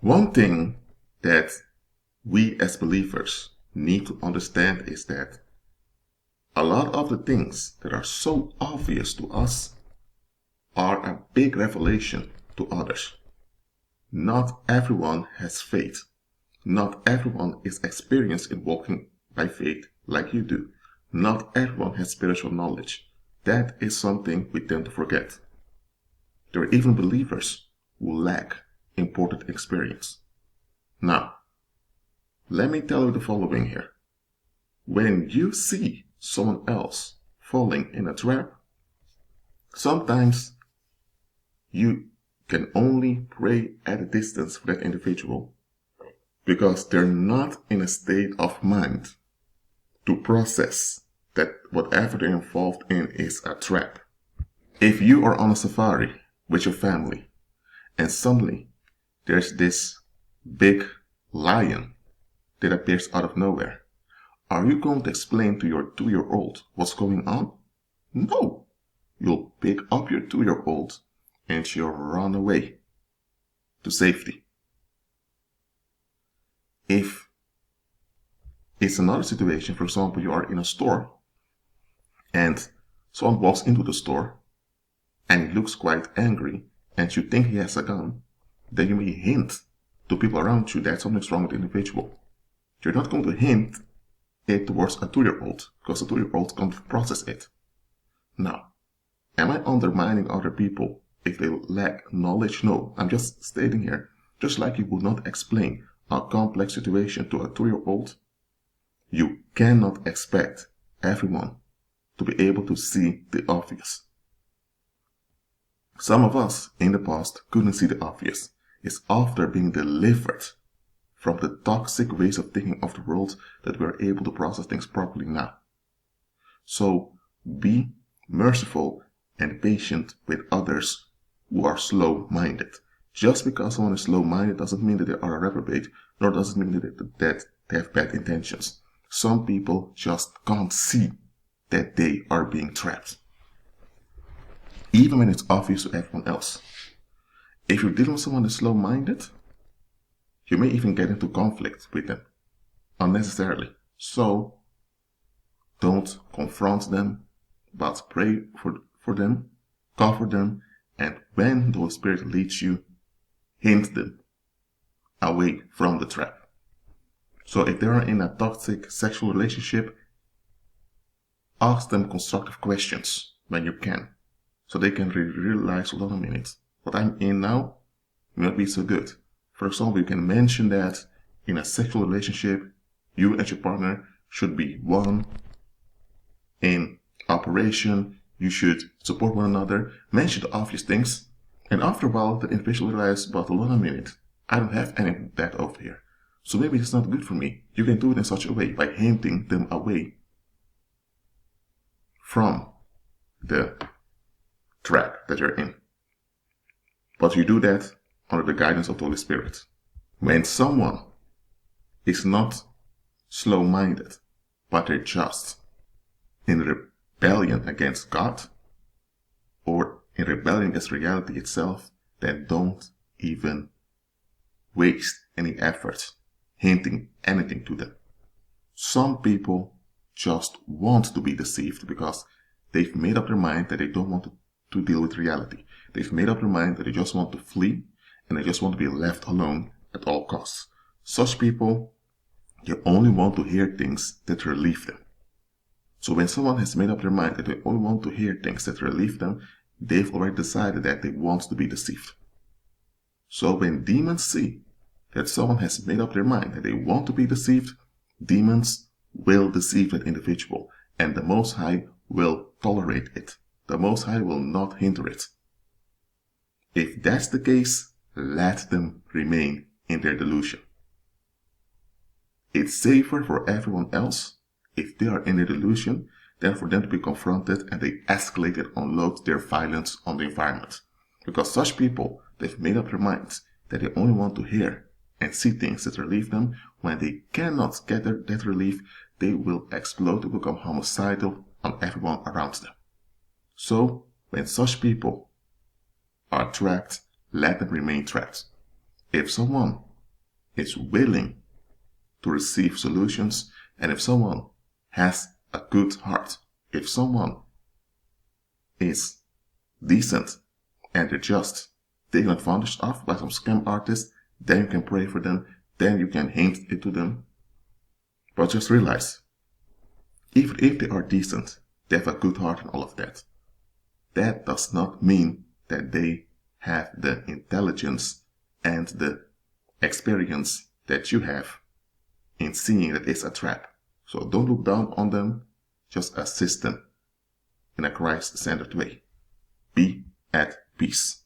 One thing that we as believers need to understand is that a lot of the things that are so obvious to us are a big revelation to others. Not everyone has faith. Not everyone is experienced in walking by faith like you do. Not everyone has spiritual knowledge. That is something we tend to forget. There are even believers who lack important experience. Now, let me tell you the following here. When you see someone else falling in a trap, sometimes you can only pray at a distance for that individual because they're not in a state of mind to process that whatever they're involved in is a trap. If you are on a safari with your family and suddenly there's this big lion that appears out of nowhere, are you going to explain to your 2-year-old what's going on? No. You'll pick up your 2-year-old and she'll run away to safety. If it's another situation, for example, you are in a store and someone walks into the store and he looks quite angry and you think he has a gun, then you may hint to people around you that something's wrong with the individual. You're not going to hint it towards a 2-year-old because a 2-year-old can't process it. Now, am I undermining other people if they lack knowledge? No, I'm just stating here, just like you would not explain a complex situation to a 2-year-old, you cannot expect everyone to be able to see the obvious. Some of us in the past couldn't see the obvious. It's after being delivered from the toxic ways of thinking of the world that we're able to process things properly now. So be merciful and patient with others who are slow-minded. Just because someone is slow-minded doesn't mean that they are a reprobate, nor does it mean that they have bad intentions. Some people just can't see that they are being trapped, even when it's obvious to everyone else. If you're dealing with someone that's slow-minded, you may even get into conflict with them unnecessarily. So don't confront them, but pray for them, cover them, and when the Holy Spirit leads you, hint them away from the trap. So if they are in a toxic sexual relationship, ask them constructive questions when you can, so they can realize, hold on a minute, what I'm in now may not be so good. For example, you can mention that in a sexual relationship, you and your partner should be one in operation. You should support one another. Mention the obvious things. And after a while, the individual realizes, but hold on a minute, I don't have any of that over here. So maybe it's not good for me. You can do it in such a way by hinting them away from the trap that you're in. But you do that under the guidance of the Holy Spirit. When someone is not slow-minded, but they're just in rebellion against God or in rebellion against reality itself, then don't even waste any effort hinting anything to them. Some people just want to be deceived because they've made up their mind that they don't want to deal with reality. They've made up their mind that they just want to flee and they just want to be left alone at all costs. Such people, you only want to hear things that relieve them. So when someone has made up their mind that they only want to hear things that relieve them, they've already decided that they want to be deceived. So when demons see that someone has made up their mind that they want to be deceived, demons will deceive that individual, and the Most High will tolerate it. The Most High will not hinder it. If that's the case, let them remain in their delusion. It's safer for everyone else if they are in their delusion than for them to be confronted and they escalate and unload their violence on the environment. Because such people, they've made up their minds that they only want to hear and see things that relieve them. When they cannot get that relief, they will explode to become homicidal on everyone around them. So, when such people are trapped, let them remain trapped. If someone is willing to receive solutions, and if someone has a good heart, if someone is decent and they're just taken advantage of by some scam artists, then you can pray for them, then you can hint it to them. But just realize, even if they are decent, they have a good heart and all of that, that does not mean that they have the intelligence and the experience that you have in seeing that it's a trap. So don't look down on them, just assist them in a Christ-centered way. Be at peace.